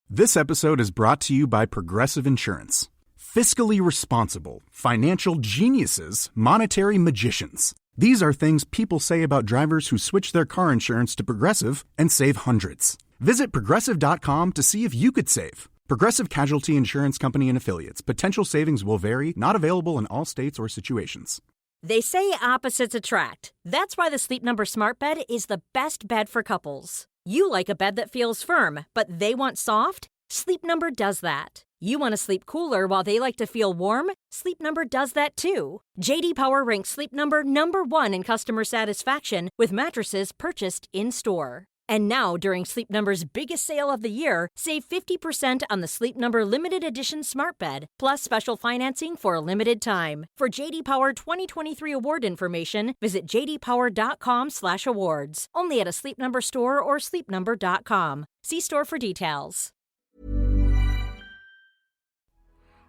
This episode is brought to you by Progressive Insurance. Fiscally responsible, financial geniuses, monetary magicians. These are things people say about drivers who switch their car insurance to Progressive and save hundreds. Visit Progressive.com to see if you could save. Progressive Casualty Insurance Company and Affiliates. Potential savings will vary, not available in all states or situations. They say opposites attract. That's why the Sleep Number Smart Bed is the best bed for couples. You like a bed that feels firm, but they want soft? Sleep Number does that. You want to sleep cooler while they like to feel warm? Sleep Number does that too. J.D. Power ranks Sleep Number number 1 in customer satisfaction with mattresses purchased in-store. And now, during Sleep Number's biggest sale of the year, save 50% on the Sleep Number Limited Edition Smart Bed, plus special financing for a limited time. For J.D. Power 2023 award information, visit jdpower.com/awards. Only at a Sleep Number store or sleepnumber.com. See store for details.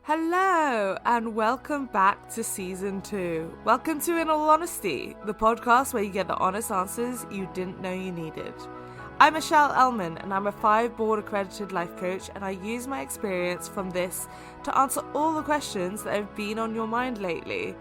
Hello, and welcome back to Season 2. Welcome to In All Honesty, the podcast where you get the honest answers you didn't know you needed. I'm Michelle Ellman, and I'm a 5-board accredited life coach, and I use my experience from this to answer all the questions that have been on your mind lately.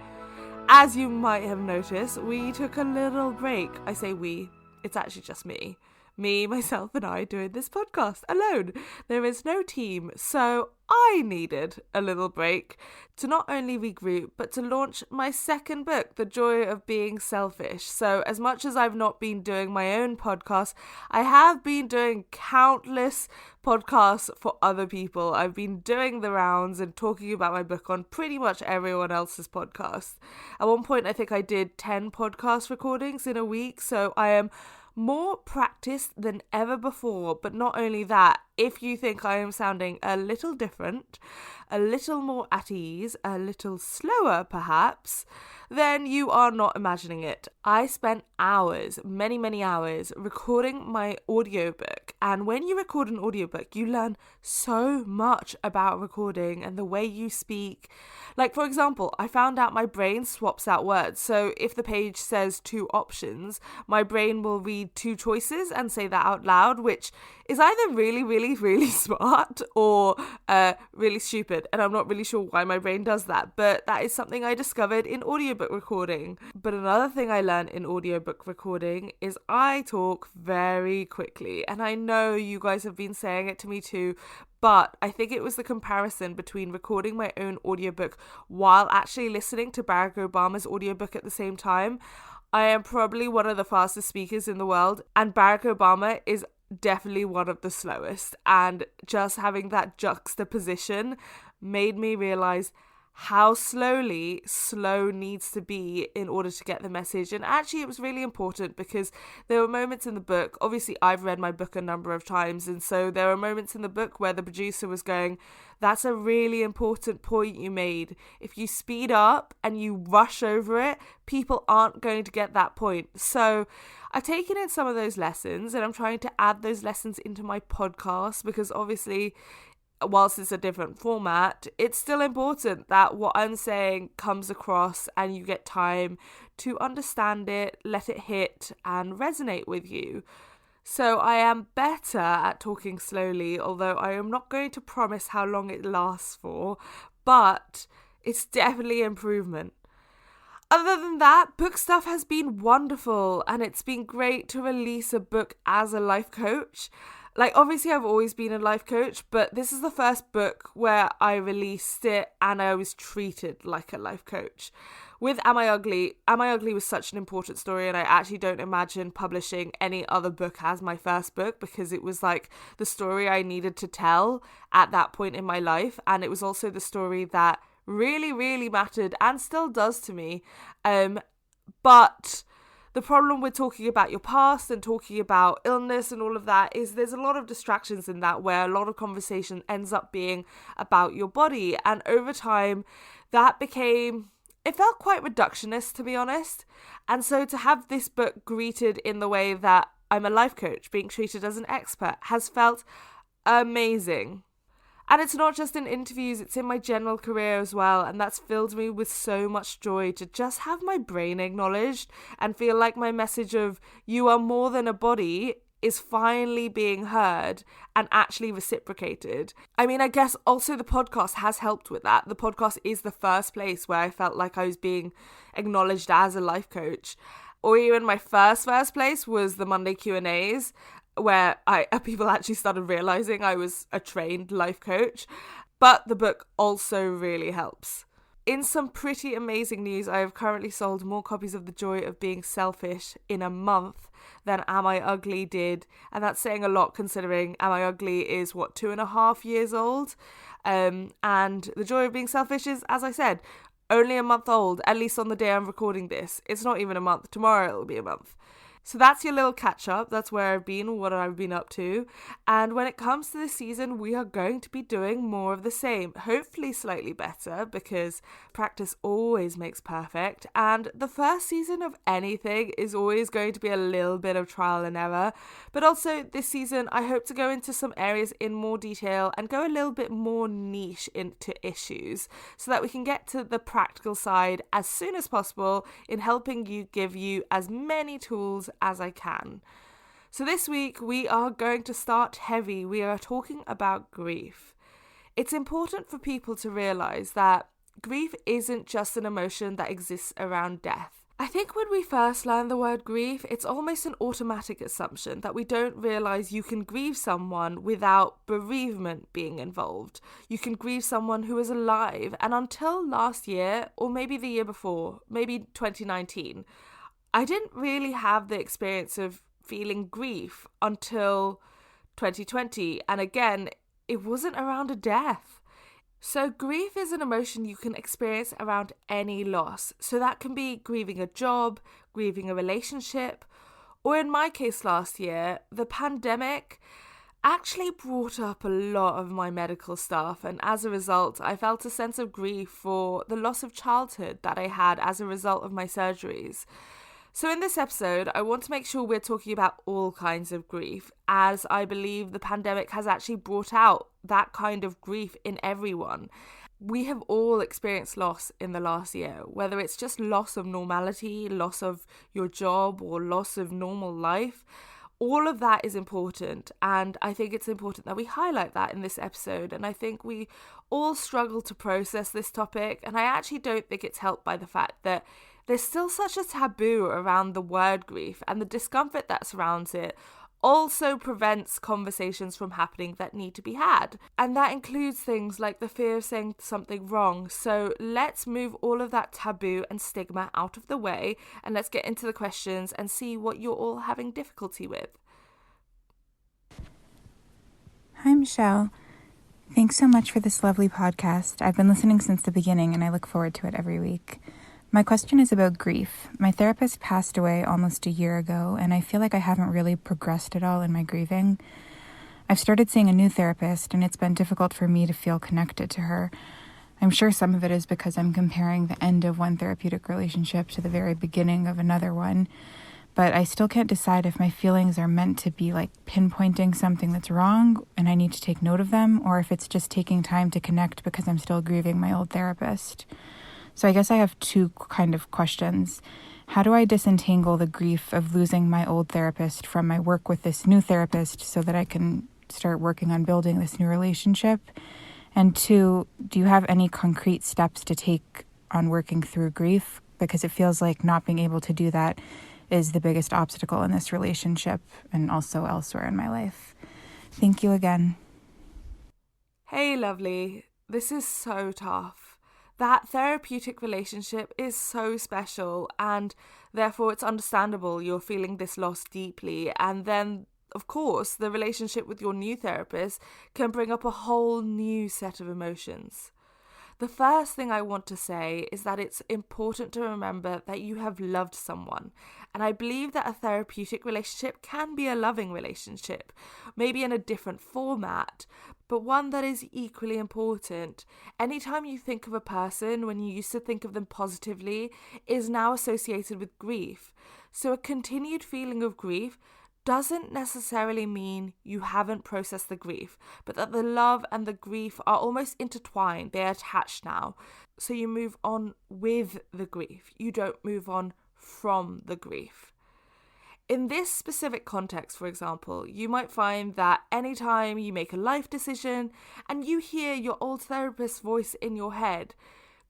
As you might have noticed, we took a little break. I say we, it's actually just me. Me, myself, and I doing this podcast alone. There is no team, so I needed a little break to not only regroup, but to launch my second book, The Joy of Being Selfish. So as much as I've not been doing my own podcast, I have been doing countless podcasts for other people. I've been doing the rounds and talking about my book on pretty much everyone else's podcast. At one point, I think I did 10 podcast recordings in a week, so I am more practiced than ever before. But not only that, if you think I am sounding a little different, a little more at ease, a little slower perhaps, then you are not imagining it. I spent hours, many hours, recording my audiobook. And when you record an audiobook, you learn so much about recording and the way you speak. Like, for example, I found out my brain swaps out words. So if the page says 2 options, my brain will read 2 choices and say that out loud, which is either really smart or really stupid. And I'm not really sure why my brain does that, but that is something I discovered in audiobook recording. But another thing I learned in audiobook recording is I talk very quickly. And I know you guys have been saying it to me too, but I think it was the comparison between recording my own audiobook while actually listening to Barack Obama's audiobook at the same time. I am probably one of the fastest speakers in the world, and Barack Obama is definitely one of the slowest. And just having that juxtaposition made me realize how slow needs to be in order to get the message. And actually it was really important because there were moments in the book, obviously I've read my book a number of times, and so there were moments in the book where the producer was going, that's a really important point you made. If you speed up and you rush over it, people aren't going to get that point. So I've taken in some of those lessons and I'm trying to add those lessons into my podcast because obviously, whilst it's a different format, it's still important that what I'm saying comes across and you get time to understand it, let it hit and resonate with you. So I am better at talking slowly, although I am not going to promise how long it lasts for, but it's definitely improvement. Other than that, book stuff has been wonderful, and it's been great to release a book as a life coach. Like, obviously I've always been a life coach, but this is the first book where I released it and I was treated like a life coach. With Am I Ugly was such an important story, and I actually don't imagine publishing any other book as my first book because it was like the story I needed to tell at that point in my life, and it was also the story that really mattered and still does to me. But the problem with talking about your past and talking about illness and all of that is there's a lot of distractions in that, where a lot of conversation ends up being about your body. And over time, it felt quite reductionist, to be honest. And so to have this book greeted in the way that I'm a life coach, being treated as an expert, has felt amazing. And it's not just in interviews, it's in my general career as well. And that's filled me with so much joy to just have my brain acknowledged and feel like my message of you are more than a body is finally being heard and actually reciprocated. I mean, I guess also the podcast has helped with that. The podcast is the first place where I felt like I was being acknowledged as a life coach. Or even my first place was the Monday Q&As, where people actually started realizing I was a trained life coach. But the book also really helps. In some pretty amazing news, I have currently sold more copies of The Joy of Being Selfish in a month than Am I Ugly did. And that's saying a lot considering Am I Ugly is, 2.5 years old? And The Joy of Being Selfish is, as I said, only a month old, at least on the day I'm recording this. It's not even a month. Tomorrow it'll be a month. So that's your little catch up. That's where I've been, what I've been up to. And when it comes to this season, we are going to be doing more of the same. Hopefully slightly better, because practice always makes perfect. And the first season of anything is always going to be a little bit of trial and error. But also this season, I hope to go into some areas in more detail and go a little bit more niche into issues so that we can get to the practical side as soon as possible in helping you give you as many tools as I can. So this week we are going to start heavy. We are talking about grief. It's important for people to realize that grief isn't just an emotion that exists around death. I think when we first learn the word grief, it's almost an automatic assumption that we don't realize you can grieve someone without bereavement being involved. You can grieve someone who is alive. And until last year, or maybe the year before, maybe 2019, I didn't really have the experience of feeling grief until 2020. And again, it wasn't around a death. So grief is an emotion you can experience around any loss. So that can be grieving a job, grieving a relationship, or in my case last year, the pandemic actually brought up a lot of my medical stuff, and as a result, I felt a sense of grief for the loss of childhood that I had as a result of my surgeries. So in this episode, I want to make sure we're talking about all kinds of grief, as I believe the pandemic has actually brought out that kind of grief in everyone. We have all experienced loss in the last year, whether it's just loss of normality, loss of your job, or loss of normal life. All of that is important, and I think it's important that we highlight that in this episode. And I think we all struggle to process this topic, and I actually don't think it's helped by the fact that there's still such a taboo around the word grief, and the discomfort that surrounds it also prevents conversations from happening that need to be had. And that includes things like the fear of saying something wrong. So let's move all of that taboo and stigma out of the way, and let's get into the questions and see what you're all having difficulty with. Hi, Michelle. Thanks so much for this lovely podcast. I've been listening since the beginning, and I look forward to it every week. My question is about grief. My therapist passed away almost a year ago, and I feel like I haven't really progressed at all in my grieving. I've started seeing a new therapist, and it's been difficult for me to feel connected to her. I'm sure some of it is because I'm comparing the end of one therapeutic relationship to the very beginning of another one, but I still can't decide if my feelings are meant to be like pinpointing something that's wrong and I need to take note of them, or if it's just taking time to connect because I'm still grieving my old therapist. So I guess I have two kind of questions. How do I disentangle the grief of losing my old therapist from my work with this new therapist so that I can start working on building this new relationship? And two, do you have any concrete steps to take on working through grief? Because it feels like not being able to do that is the biggest obstacle in this relationship and also elsewhere in my life. Thank you again. Hey, lovely. This is so tough. That therapeutic relationship is so special, and therefore it's understandable you're feeling this loss deeply. And then, of course, the relationship with your new therapist can bring up a whole new set of emotions. The first thing I want to say is that it's important to remember that you have loved someone. And I believe that a therapeutic relationship can be a loving relationship, maybe in a different format, but one that is equally important. Anytime you think of a person when you used to think of them positively is now associated with grief. So a continued feeling of grief doesn't necessarily mean you haven't processed the grief, but that the love and the grief are almost intertwined. They're attached now. So you move on with the grief. You don't move on from the grief. In this specific context, for example, you might find that anytime you make a life decision and you hear your old therapist's voice in your head,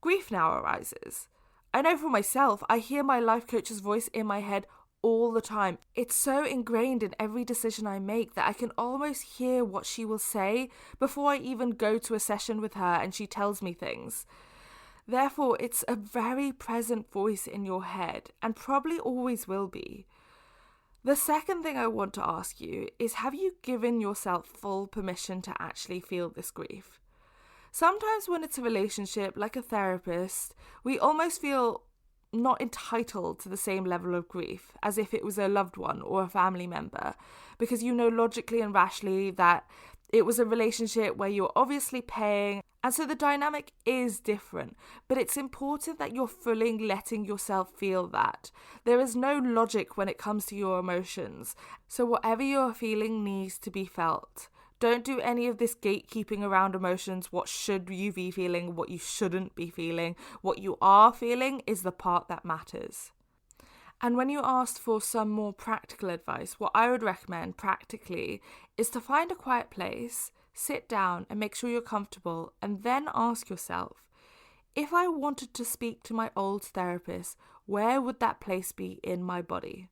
grief now arises. I know for myself, I hear my life coach's voice in my head all the time. It's so ingrained in every decision I make that I can almost hear what she will say before I even go to a session with her and she tells me things. Therefore, it's a very present voice in your head and probably always will be. The second thing I want to ask you is, have you given yourself full permission to actually feel this grief? Sometimes when it's a relationship, like a therapist, we almost feel not entitled to the same level of grief as if it was a loved one or a family member, because you know logically and rationally that it was a relationship where you're obviously paying, and so the dynamic is different. But it's important that you're fully letting yourself feel that. There is no logic when it comes to your emotions, so whatever you're feeling needs to be felt. Don't do any of this gatekeeping around emotions. What should you be feeling? What you shouldn't be feeling? What you are feeling is the part that matters. And when you asked for some more practical advice, what I would recommend practically is to find a quiet place, sit down and make sure you're comfortable, and then ask yourself, if I wanted to speak to my old therapist, where would that place be in my body?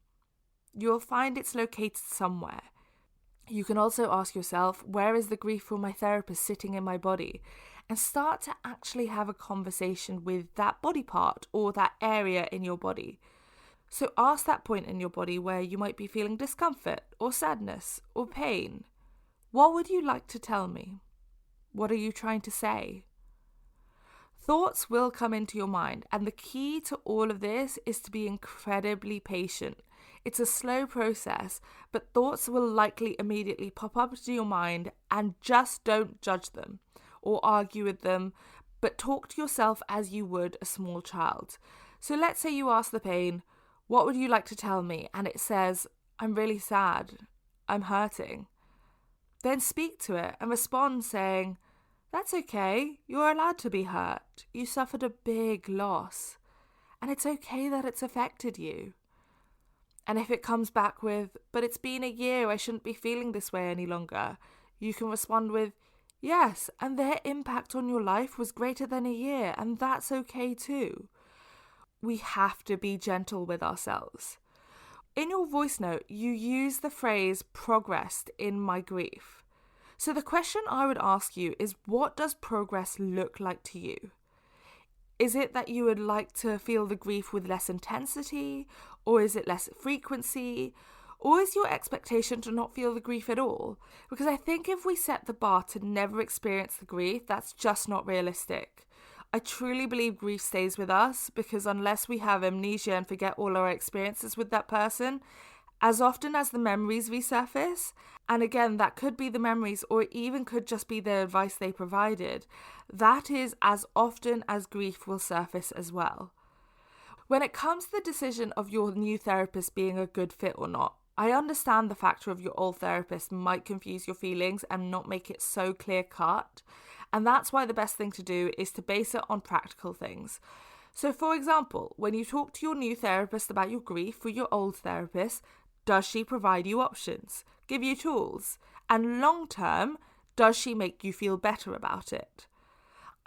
You'll find it's located somewhere. You can also ask yourself, where is the grief for my therapist sitting in my body? And start to actually have a conversation with that body part or that area in your body. So ask that point in your body where you might be feeling discomfort or sadness or pain. What would you like to tell me? What are you trying to say? Thoughts will come into your mind, and the key to all of this is to be incredibly patient. It's a slow process, but thoughts will likely immediately pop up into your mind, and just don't judge them or argue with them, but talk to yourself as you would a small child. So let's say you ask the pain, what would you like to tell me? And it says, I'm really sad. I'm hurting. Then speak to it and respond saying, that's okay. You're allowed to be hurt. You suffered a big loss. And it's okay that it's affected you. And if it comes back with, but it's been a year, I shouldn't be feeling this way any longer, you can respond with, yes, and their impact on your life was greater than a year, and that's okay too. We have to be gentle with ourselves. In your voice note, you use the phrase progressed in my grief. So the question I would ask you is, what does progress look like to you? Is it that you would like to feel the grief with less intensity? Or is it less frequency? Or is your expectation to not feel the grief at all? Because I think if we set the bar to never experience the grief, that's just not realistic. I truly believe grief stays with us because unless we have amnesia and forget all our experiences with that person, as often as the memories resurface, and again, that could be the memories or even could just be the advice they provided, that is as often as grief will surface as well. When it comes to the decision of your new therapist being a good fit or not, I understand the factor of your old therapist might confuse your feelings and not make it so clear cut. And that's why the best thing to do is to base it on practical things. So for example, when you talk to your new therapist about your grief with your old therapist, does she provide you options, give you tools? And long term, does she make you feel better about it?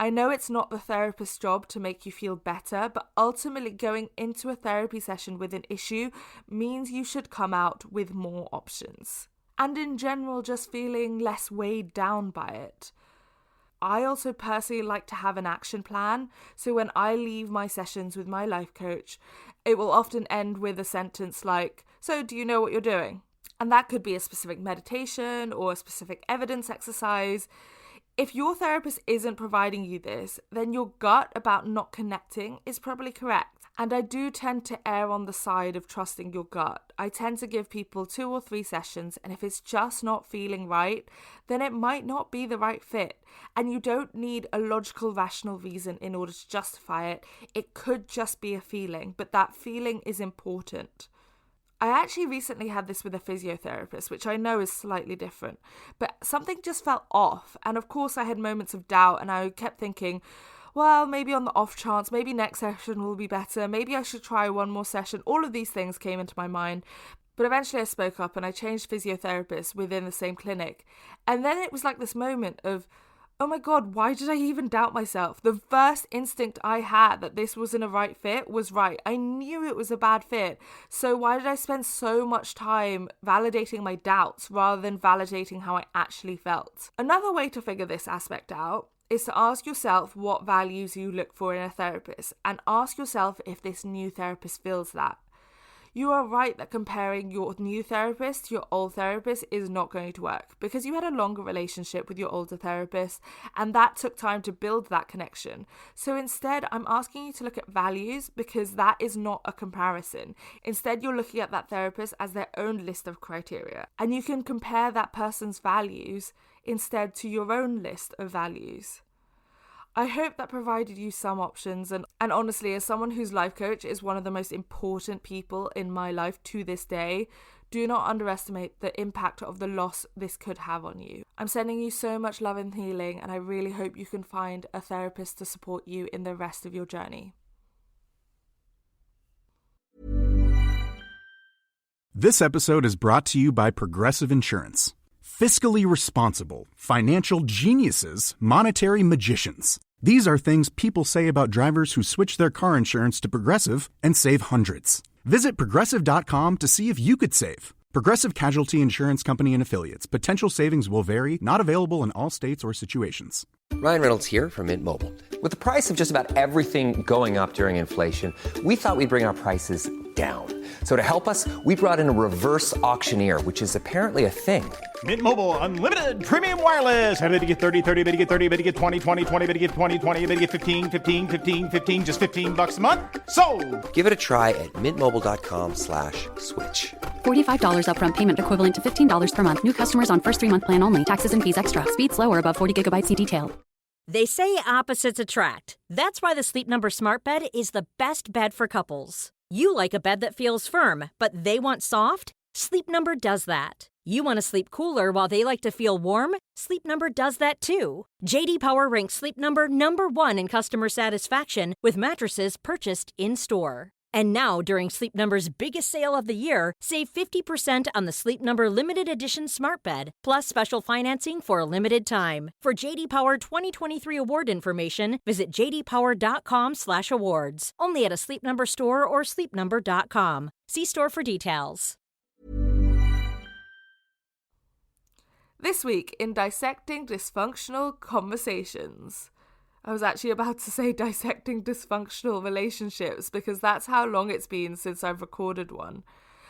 I know it's not the therapist's job to make you feel better, but ultimately going into a therapy session with an issue means you should come out with more options. And in general, just feeling less weighed down by it. I also personally like to have an action plan, so when I leave my sessions with my life coach, it will often end with a sentence like, so do you know what you're doing? And that could be a specific meditation or a specific evidence exercise. If your therapist isn't providing you this, then your gut about not connecting is probably correct. And I do tend to err on the side of trusting your gut. I tend to give people 2 or 3 sessions, and if it's just not feeling right, then it might not be the right fit. And you don't need a logical, rational reason in order to justify it. It could just be a feeling, but that feeling is important. I actually recently had this with a physiotherapist, which I know is slightly different, but something just felt off. And of course I had moments of doubt and I kept thinking, well, maybe on the off chance, maybe next session will be better. Maybe I should try one more session. All of these things came into my mind. But eventually I spoke up and I changed physiotherapists within the same clinic. And then it was like this moment of, oh my God, why did I even doubt myself? The first instinct I had that this wasn't a right fit was right. I knew it was a bad fit. So why did I spend so much time validating my doubts rather than validating how I actually felt? Another way to figure this aspect out is to ask yourself what values you look for in a therapist and ask yourself if this new therapist feels that. You are right that comparing your new therapist to your old therapist is not going to work because you had a longer relationship with your older therapist and that took time to build that connection. So instead, I'm asking you to look at values because that is not a comparison. Instead, you're looking at that therapist as their own list of criteria and you can compare that person's values instead to your own list of values. I hope that provided you some options and honestly, as someone whose life coach is one of the most important people in my life to this day, do not underestimate the impact of the loss this could have on you. I'm sending you so much love and healing and I really hope you can find a therapist to support you in the rest of your journey. This episode is brought to you by Progressive Insurance. Fiscally responsible, financial geniuses, monetary magicians. These are things people say about drivers who switch their car insurance to Progressive and save hundreds. Visit Progressive.com to see if you could save. Progressive Casualty Insurance Company and Affiliates. Potential savings will vary, not available in all states or situations. Ryan Reynolds here from Mint Mobile. With the price of just about everything going up during inflation, we thought we'd bring our prices down. So to help us, we brought in a reverse auctioneer, which is apparently a thing. Mint Mobile Unlimited Premium Wireless. How to get 30, 30, bit to get 30, bit to get 20, 20, 20, bit to get 20, 20, bit to get 15, 15, 15, 15, just $15 a month? Sold! Give it a try at mintmobile.com/switch. $45 upfront payment equivalent to $15 per month. New customers on first 3-month plan only. Taxes and fees extra. Speed slower above 40 gigabytes. See detail. They say opposites attract. That's why the Sleep Number Smart Bed is the best bed for couples. You like a bed that feels firm, but they want soft? Sleep Number does that. You want to sleep cooler while they like to feel warm? Sleep Number does that too. J.D. Power ranks Sleep Number number 1 in customer satisfaction with mattresses purchased in-store. And now, during Sleep Number's biggest sale of the year, save 50% on the Sleep Number Limited Edition Smart Bed, plus special financing for a limited time. For J.D. Power 2023 award information, visit jdpower.com/awards. Only at a Sleep Number store or sleepnumber.com. See store for details. This week in Dissecting Dysfunctional Conversations. I was actually about to say dissecting dysfunctional relationships because that's how long it's been since I've recorded one.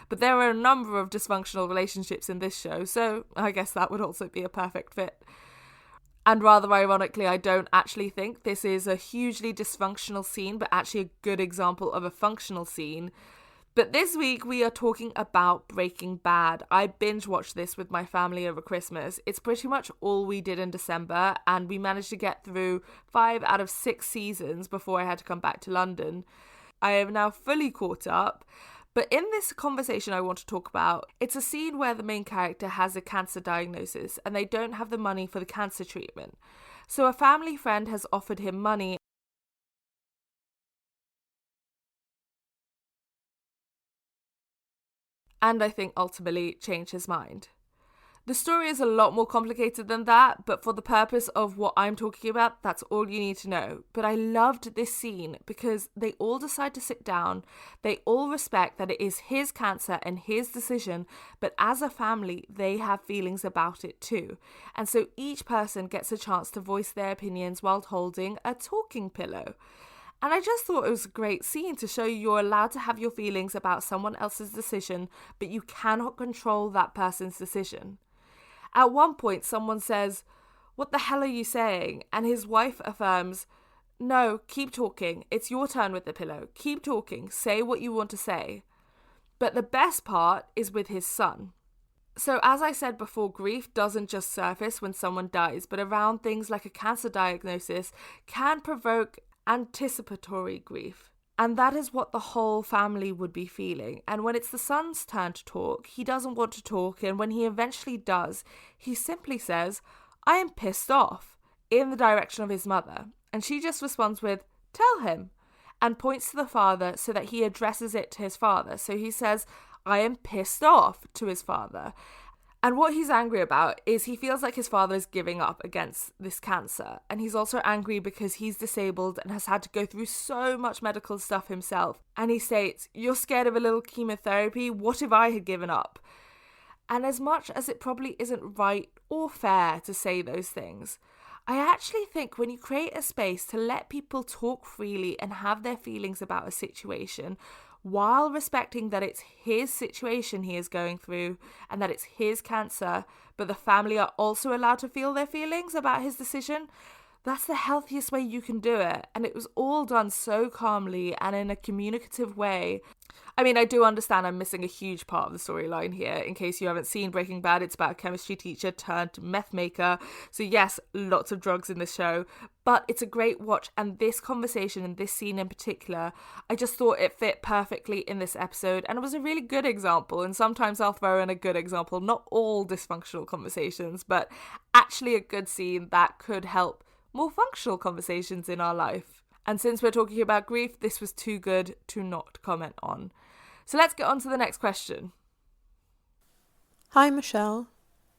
But there are a number of dysfunctional relationships in this show, so I guess that would also be a perfect fit. And rather ironically, I don't actually think this is a hugely dysfunctional scene, but actually a good example of a functional scene. But this week we are talking about Breaking Bad. I binge watched this with my family over Christmas. It's pretty much all we did in December, and we managed to get through 5 out of 6 seasons before I had to come back to London. I am now fully caught up. But in this conversation I want to talk about, it's a scene where the main character has a cancer diagnosis and they don't have the money for the cancer treatment. So a family friend has offered him money and I think ultimately changed his mind. The story is a lot more complicated than that, but for the purpose of what I'm talking about, that's all you need to know. But I loved this scene because they all decide to sit down, they all respect that it is his cancer and his decision, but as a family, they have feelings about it too. And so each person gets a chance to voice their opinions while holding a talking pillow. And I just thought it was a great scene to show you're allowed to have your feelings about someone else's decision, but you cannot control that person's decision. At one point, someone says, "What the hell are you saying?" And his wife affirms, "No, keep talking. It's your turn with the pillow. Keep talking. Say what you want to say." But the best part is with his son. So as I said before, grief doesn't just surface when someone dies, but around things like a cancer diagnosis can provoke anticipatory grief. And that is what the whole family would be feeling. And when it's the son's turn to talk, he doesn't want to talk. And when he eventually does, he simply says, "I am pissed off," in the direction of his mother. And she just responds with, "Tell him," and points to the father so that he addresses it to his father. So he says, I am pissed off to his father. And what he's angry about is he feels like his father is giving up against this cancer. And he's also angry because he's disabled and has had to go through so much medical stuff himself. And he states, "You're scared of a little chemotherapy? What if I had given up?" And as much as it probably isn't right or fair to say those things, I actually think when you create a space to let people talk freely and have their feelings about a situation, while respecting that it's his situation he is going through and that it's his cancer, but the family are also allowed to feel their feelings about his decision, that's the healthiest way you can do it. And it was all done so calmly and in a communicative way. I mean, I do understand I'm missing a huge part of the storyline here. In case you haven't seen Breaking Bad, it's about a chemistry teacher turned meth maker. So yes, lots of drugs in this show, but it's a great watch. And this conversation and this scene in particular, I just thought it fit perfectly in this episode. And it was a really good example. And sometimes I'll throw in a good example, not all dysfunctional conversations, but actually a good scene that could help more functional conversations in our life. And since we're talking about grief, this was too good to not comment on. So let's get on to the next question. Hi Michelle,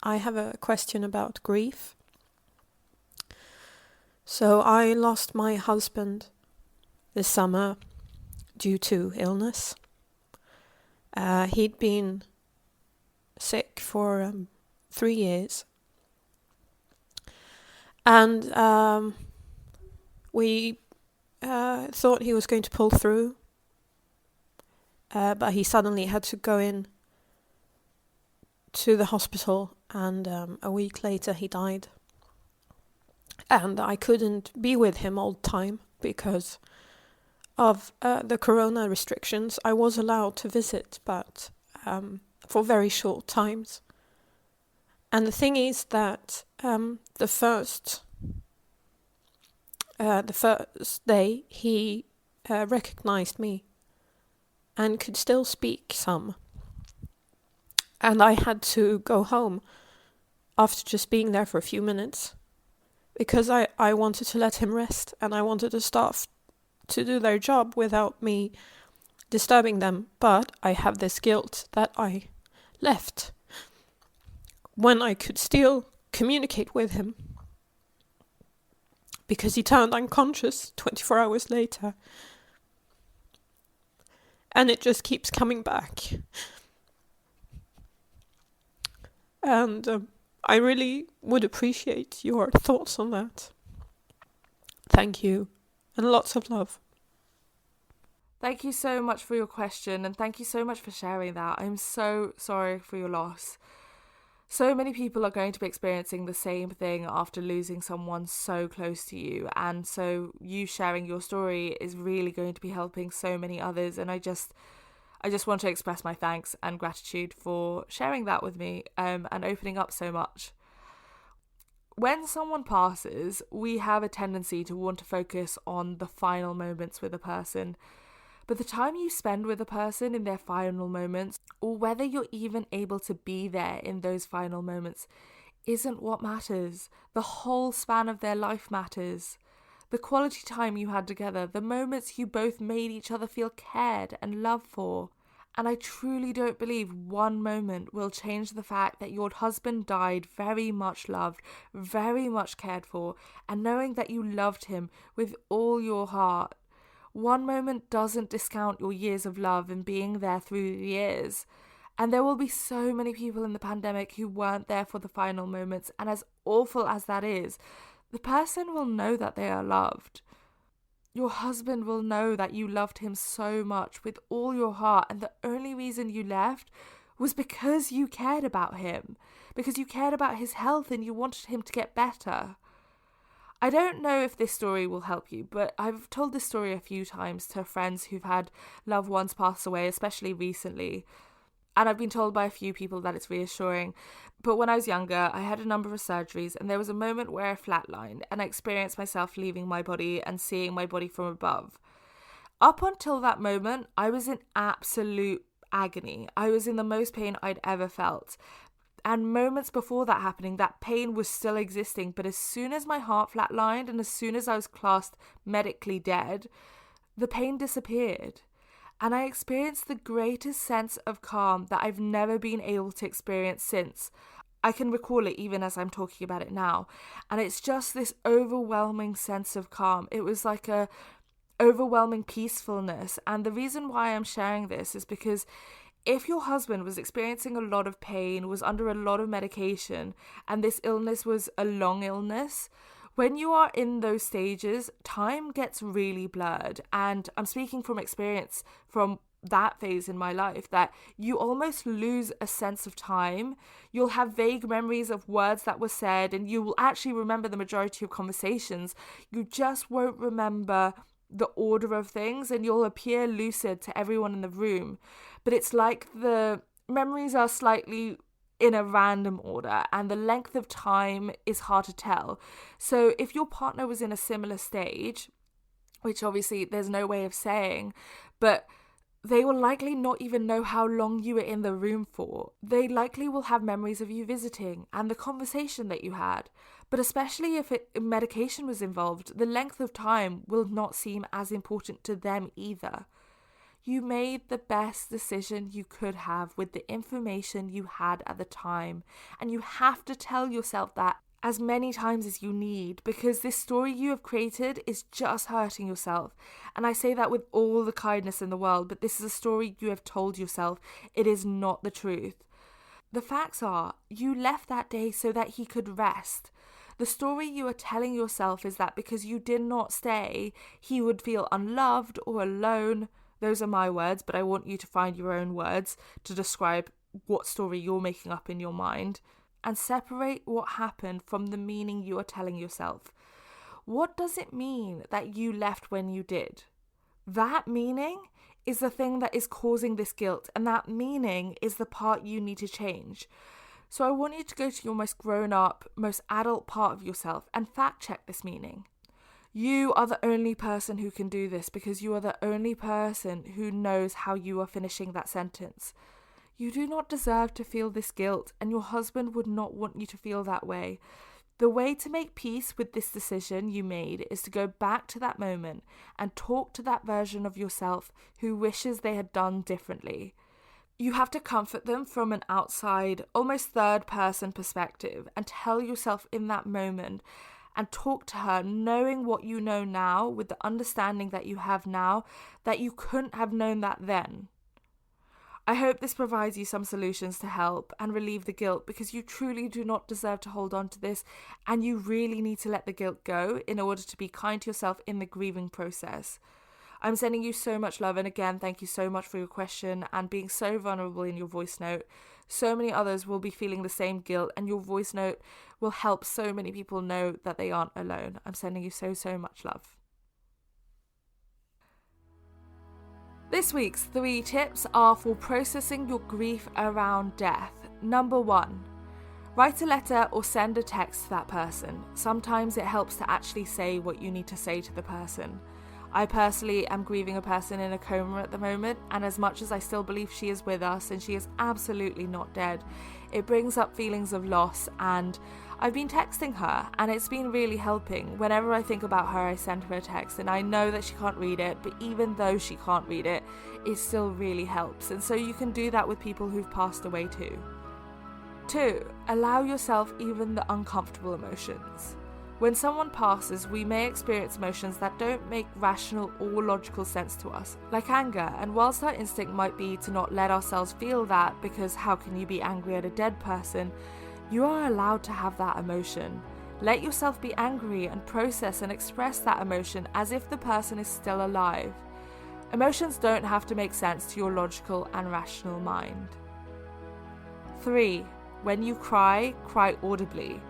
I have a question about grief. So I lost my husband this summer due to illness. He'd been sick for 3 years. And we thought he was going to pull through. But he suddenly had to go in to the hospital, and a week later he died. And I couldn't be with him all the time because of the corona restrictions. I was allowed to visit, but for very short times. And the thing is that the first day he recognized me and could still speak some. And I had to go home after just being there for a few minutes because I wanted to let him rest, and I wanted the staff to do their job without me disturbing them. But I have this guilt that I left when I could still communicate with him, because he turned unconscious 24 hours later. And it just keeps coming back. And I really would appreciate your thoughts on that. Thank you, and lots of love. Thank you so much for your question, and thank you so much for sharing that. I'm so sorry for your loss. So many people are going to be experiencing the same thing after losing someone so close to you, and so you sharing your story is really going to be helping so many others. And I just want to express my thanks and gratitude for sharing that with me, and opening up so much. When someone passes, we have a tendency to want to focus on the final moments with a person. But the time you spend with a person in their final moments, or whether you're even able to be there in those final moments, isn't what matters. The whole span of their life matters. The quality time you had together, the moments you both made each other feel cared and loved for. And I truly don't believe one moment will change the fact that your husband died very much loved, very much cared for, and knowing that you loved him with all your heart. One moment doesn't discount your years of love and being there through the years. And there will be so many people in the pandemic who weren't there for the final moments. And as awful as that is, the person will know that they are loved. Your husband will know that you loved him so much with all your heart. And the only reason you left was because you cared about him. Because you cared about his health and you wanted him to get better. I don't know if this story will help you, but I've told this story a few times to friends who've had loved ones pass away, especially recently. And I've been told by a few people that it's reassuring. But when I was younger, I had a number of surgeries, and there was a moment where I flatlined and I experienced myself leaving my body and seeing my body from above. Up until that moment, I was in absolute agony. I was in the most pain I'd ever felt. And moments before that happening, that pain was still existing. But as soon as my heart flatlined and as soon as I was classed medically dead, the pain disappeared. and I experienced the greatest sense of calm that I've never been able to experience since. I can recall it even as I'm talking about it now, and it's just this overwhelming sense of calm. It was like a overwhelming peacefulness, and the reason why I'm sharing this is because if your husband was experiencing a lot of pain, was under a lot of medication, and this illness was a long illness, when you are in those stages, time gets really blurred. And I'm speaking from experience from that phase in my life, that you almost lose a sense of time. You'll have vague memories of words that were said, and you will actually remember the majority of conversations. You just won't remember the order of things, and you'll appear lucid to everyone in the room. But it's like the memories are slightly in a random order, and the length of time is hard to tell. So if your partner was in a similar stage, which obviously there's no way of saying, but they will likely not even know how long you were in the room for. They likely will have memories of you visiting and the conversation that you had. But especially if medication was involved, the length of time will not seem as important to them either. You made the best decision you could have with the information you had at the time, and you have to tell yourself that as many times as you need, because this story you have created is just hurting yourself. And I say that with all the kindness in the world, but this is a story you have told yourself. It is not the truth. The facts are, you left that day so that he could rest. The story you are telling yourself is that because you did not stay, he would feel unloved or alone. Those are my words, but I want you to find your own words to describe what story you're making up in your mind, and separate what happened from the meaning you are telling yourself. What does it mean that you left when you did? That meaning is the thing that is causing this guilt, and that meaning is the part you need to change. So I want you to go to your most grown up, most adult part of yourself and fact check this meaning. You are the only person who can do this, because you are the only person who knows how you are finishing that sentence. You do not deserve to feel this guilt, and your husband would not want you to feel that way. The way to make peace with this decision you made is to go back to that moment and talk to that version of yourself who wishes they had done differently. You have to comfort them from an outside, almost third-person perspective, and tell yourself in that moment and talk to her knowing what you know now, with the understanding that you have now, that you couldn't have known that then. I hope this provides you some solutions to help and relieve the guilt, because you truly do not deserve to hold on to this, and you really need to let the guilt go in order to be kind to yourself in the grieving process. I'm sending you so much love, and again, thank you so much for your question and being so vulnerable in your voice note. So many others will be feeling the same guilt, and your voice note will help so many people know that they aren't alone. I'm sending you so much love. This week's 3 tips are for processing your grief around death. Number 1, write a letter or send a text to that person. Sometimes it helps to actually say what you need to say to the person. I personally am grieving a person in a coma at the moment, and as much as I still believe she is with us and she is absolutely not dead, it brings up feelings of loss, and I've been texting her and it's been really helping. Whenever I think about her, I send her a text, and I know that she can't read it, but even though she can't read it, it still really helps. And so you can do that with people who've passed away too. 2, allow yourself even the uncomfortable emotions. When someone passes, we may experience emotions that don't make rational or logical sense to us, like anger, and whilst our instinct might be to not let ourselves feel that, because how can you be angry at a dead person, you are allowed to have that emotion. Let yourself be angry and process and express that emotion as if the person is still alive. Emotions don't have to make sense to your logical and rational mind. 3, when you cry, cry audibly.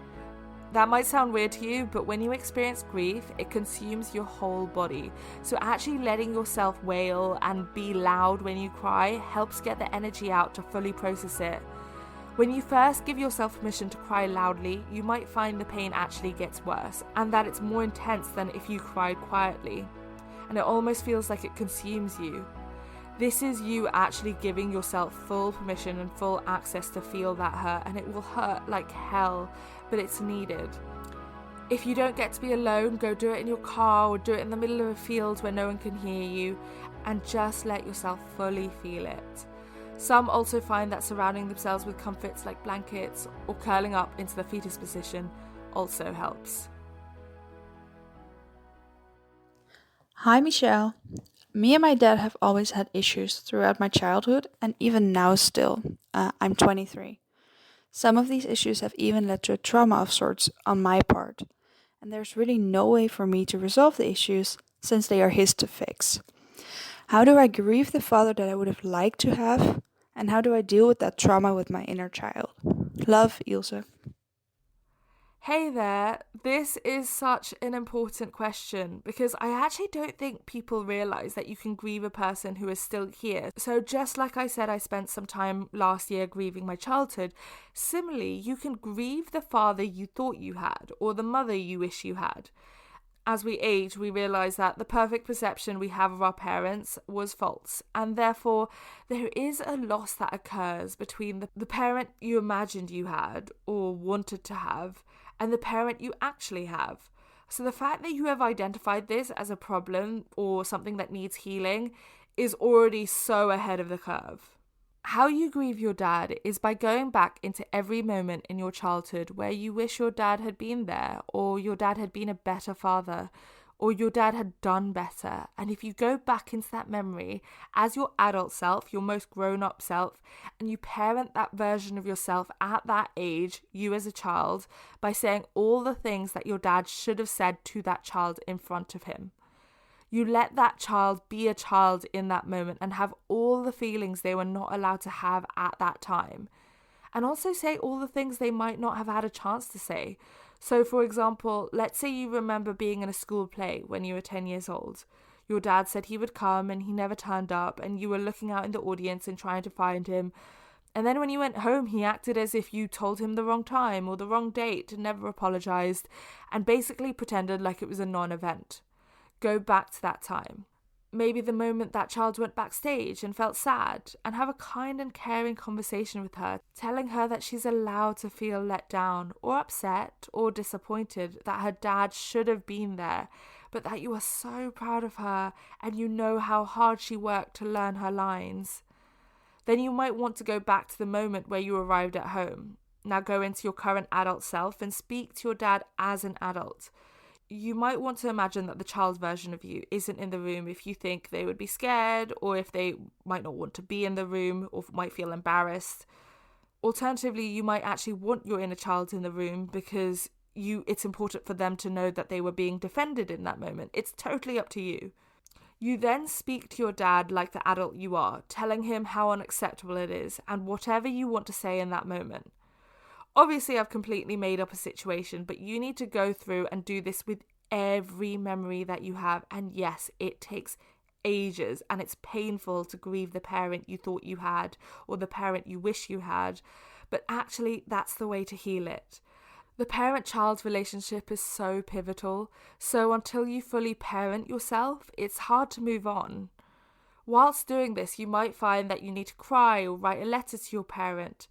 That might sound weird to you, but when you experience grief, it consumes your whole body. So actually letting yourself wail and be loud when you cry helps get the energy out to fully process it. When you first give yourself permission to cry loudly, you might find the pain actually gets worse, and that it's more intense than if you cried quietly. And it almost feels like it consumes you. This is you actually giving yourself full permission and full access to feel that hurt, and it will hurt like hell, but it's needed. If you don't get to be alone, go do it in your car or do it in the middle of a field where no one can hear you, and just let yourself fully feel it. Some also find that surrounding themselves with comforts like blankets or curling up into the fetus position also helps. Hi Michelle. Me and my dad have always had issues throughout my childhood and even now still. I'm 23. Some of these issues have even led to a trauma of sorts on my part. And there's really no way for me to resolve the issues since they are his to fix. How do I grieve the father that I would have liked to have? And how do I deal with that trauma with my inner child? Love, Ilse. Hey there, this is such an important question because I actually don't think people realise that you can grieve a person who is still here. So just like I said, I spent some time last year grieving my childhood. Similarly, you can grieve the father you thought you had or the mother you wish you had. As we age, we realise that the perfect perception we have of our parents was false, and therefore there is a loss that occurs between the parent you imagined you had or wanted to have and the parent you actually have. So the fact that you have identified this as a problem or something that needs healing is already so ahead of the curve. How you grieve your dad is by going back into every moment in your childhood where you wish your dad had been there, or your dad had been a better father, or your dad had done better. And if you go back into that memory as your adult self, your most grown-up self, and you parent that version of yourself at that age, you as a child, by saying all the things that your dad should have said to that child in front of him. You let that child be a child in that moment and have all the feelings they were not allowed to have at that time. And also say all the things they might not have had a chance to say. So for example, let's say you remember being in a school play when you were 10 years old. Your dad said he would come and he never turned up, and you were looking out in the audience and trying to find him. And then when you went home, he acted as if you told him the wrong time or the wrong date and never apologized and basically pretended like it was a non-event. Go back to that time. Maybe the moment that child went backstage and felt sad, and have a kind and caring conversation with her, telling her that she's allowed to feel let down or upset or disappointed that her dad should have been there, but that you are so proud of her and you know how hard she worked to learn her lines. Then you might want to go back to the moment where you arrived at home. Now go into your current adult self and speak to your dad as an adult. You might want to imagine that the child's version of you isn't in the room if you think they would be scared, or if they might not want to be in the room, or might feel embarrassed. Alternatively, you might actually want your inner child in the room because it's important for them to know that they were being defended in that moment. It's totally up to you. You then speak to your dad like the adult you are, telling him how unacceptable it is and whatever you want to say in that moment. Obviously, I've completely made up a situation, but you need to go through and do this with every memory that you have. And yes, it takes ages and it's painful to grieve the parent you thought you had or the parent you wish you had. But actually, that's the way to heal it. The parent-child relationship is so pivotal. So until you fully parent yourself, it's hard to move on. Whilst doing this, you might find that you need to cry or write a letter to your parent.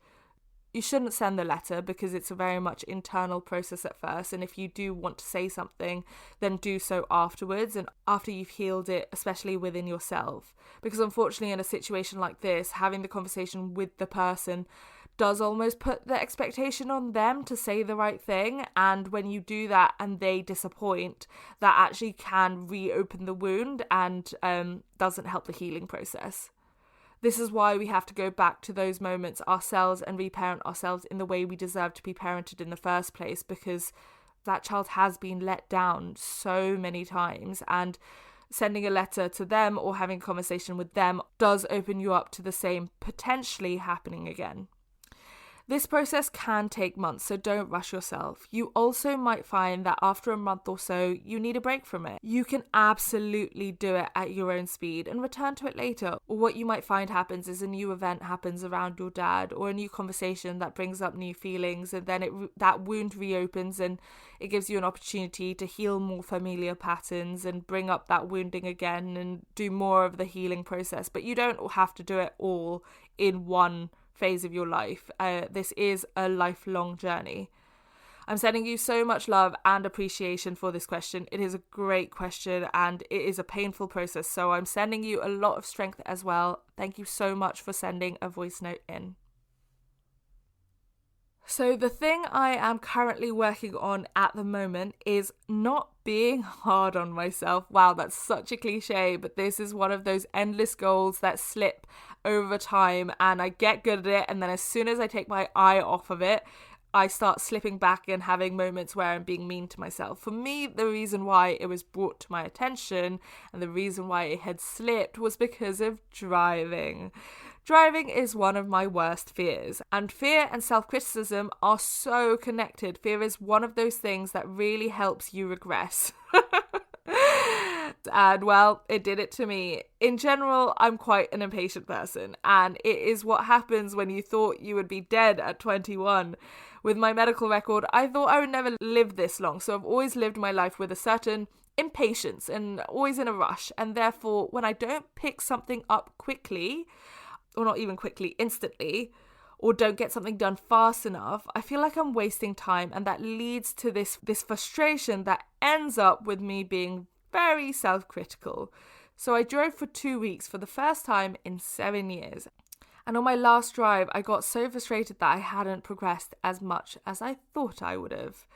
You shouldn't send the letter because it's a very much internal process at first, and if you do want to say something, then do so afterwards and after you've healed it, especially within yourself. Because unfortunately in a situation like this, having the conversation with the person does almost put the expectation on them to say the right thing, and when you do that and they disappoint, that actually can reopen the wound and doesn't help the healing process. This is why we have to go back to those moments ourselves and reparent ourselves in the way we deserve to be parented in the first place, because that child has been let down so many times, and sending a letter to them or having a conversation with them does open you up to the same potentially happening again. This process can take months, so don't rush yourself. You also might find that after a month or so, you need a break from it. You can absolutely do it at your own speed and return to it later. Or what you might find happens is a new event happens around your dad, or a new conversation that brings up new feelings, and then that wound reopens and it gives you an opportunity to heal more familiar patterns and bring up that wounding again and do more of the healing process. But you don't have to do it all in one phase of your life. This is a lifelong journey. I'm sending you so much love and appreciation for this question. It is a great question and it is a painful process. So I'm sending you a lot of strength as well. Thank you so much for sending a voice note in. So the thing I am currently working on at the moment is not being hard on myself. Wow, that's such a cliche, but this is one of those endless goals that slip over time, and I get good at it, and then as soon as I take my eye off of it, I start slipping back and having moments where I'm being mean to myself. For me, the reason why it was brought to my attention and the reason why it had slipped was because of driving. Driving is one of my worst fears, and fear and self-criticism are so connected. Fear is one of those things that really helps you regress. And well, it did it to me. In general, I'm quite an impatient person, and it is what happens when you thought you would be dead at 21. With my medical record, I thought I would never live this long, so I've always lived my life with a certain impatience and always in a rush, and therefore when I don't pick something up quickly, or not even quickly, instantly, or don't get something done fast enough, I feel like I'm wasting time, and that leads to this frustration that ends up with me being very self-critical. So I drove for 2 weeks for the first time in 7 years. And on my last drive, I got so frustrated that I hadn't progressed as much as I thought I would have.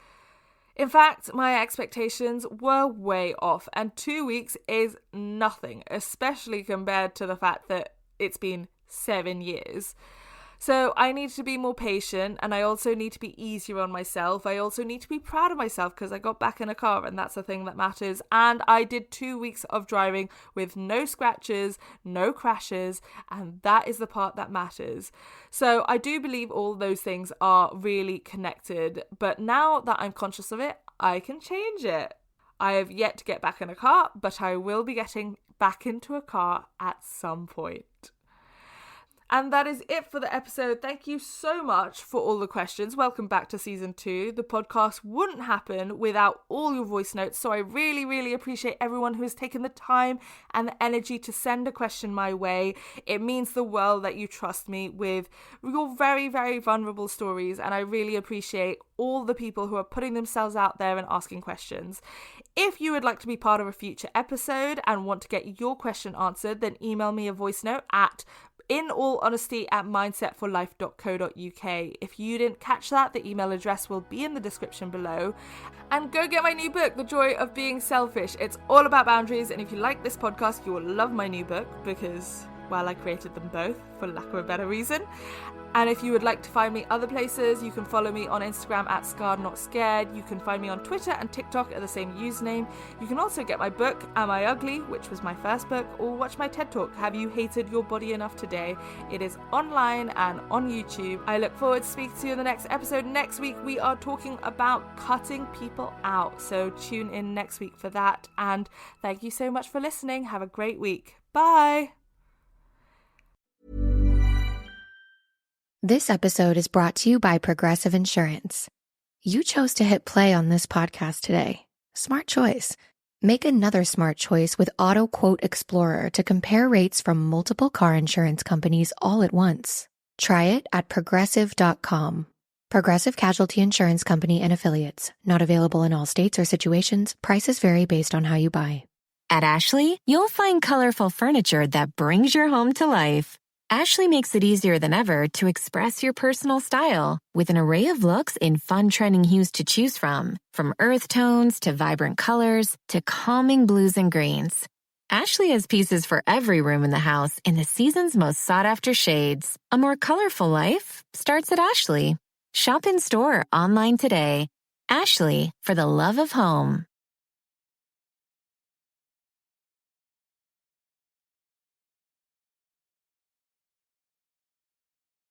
In fact, my expectations were way off, and 2 weeks is nothing, especially compared to the fact that it's been 7 years. So I need to be more patient, and I also need to be easier on myself. I also need to be proud of myself because I got back in a car, and that's the thing that matters. And I did 2 weeks of driving with no scratches, no crashes, and that is the part that matters. So I do believe all those things are really connected, but now that I'm conscious of it, I can change it. I have yet to get back in a car, but I will be getting back into a car at some point. And that is it for the episode. Thank you so much for all the questions. Welcome back to season 2. The podcast wouldn't happen without all your voice notes. So I really, really appreciate everyone who has taken the time and the energy to send a question my way. It means the world that you trust me with your very, very vulnerable stories. And I really appreciate all the people who are putting themselves out there and asking questions. If you would like to be part of a future episode and want to get your question answered, then email me a voice note at inallhonesty@mindsetforlife.co.uk. If you didn't catch that, the email address will be in the description below. And go get my new book, The Joy of Being Selfish. It's all about boundaries, and if you like this podcast, you will love my new book because, well, I created them both for lack of a better reason. And if you would like to find me other places, you can follow me on Instagram at Scarred Not Scared. You can find me on Twitter and TikTok at the same username. You can also get my book, Am I Ugly?, which was my first book, or watch my TED Talk, Have You Hated Your Body Enough Today? It is online and on YouTube. I look forward to speaking to you in the next episode. Next week, we are talking about cutting people out. So tune in next week for that. And thank you so much for listening. Have a great week. Bye. This episode is brought to you by Progressive Insurance. You chose to hit play on this podcast today. Smart choice. Make another smart choice with Auto Quote Explorer to compare rates from multiple car insurance companies all at once. Try it at progressive.com. Progressive Casualty Insurance Company and Affiliates. Not available in all states or situations. Prices vary based on how you buy. At Ashley, you'll find colorful furniture that brings your home to life. Ashley makes it easier than ever to express your personal style with an array of looks in fun trending hues to choose from earth tones to vibrant colors to calming blues and greens. Ashley has pieces for every room in the house in the season's most sought-after shades. A more colorful life starts at Ashley. Shop in store or online today. Ashley, for the love of home.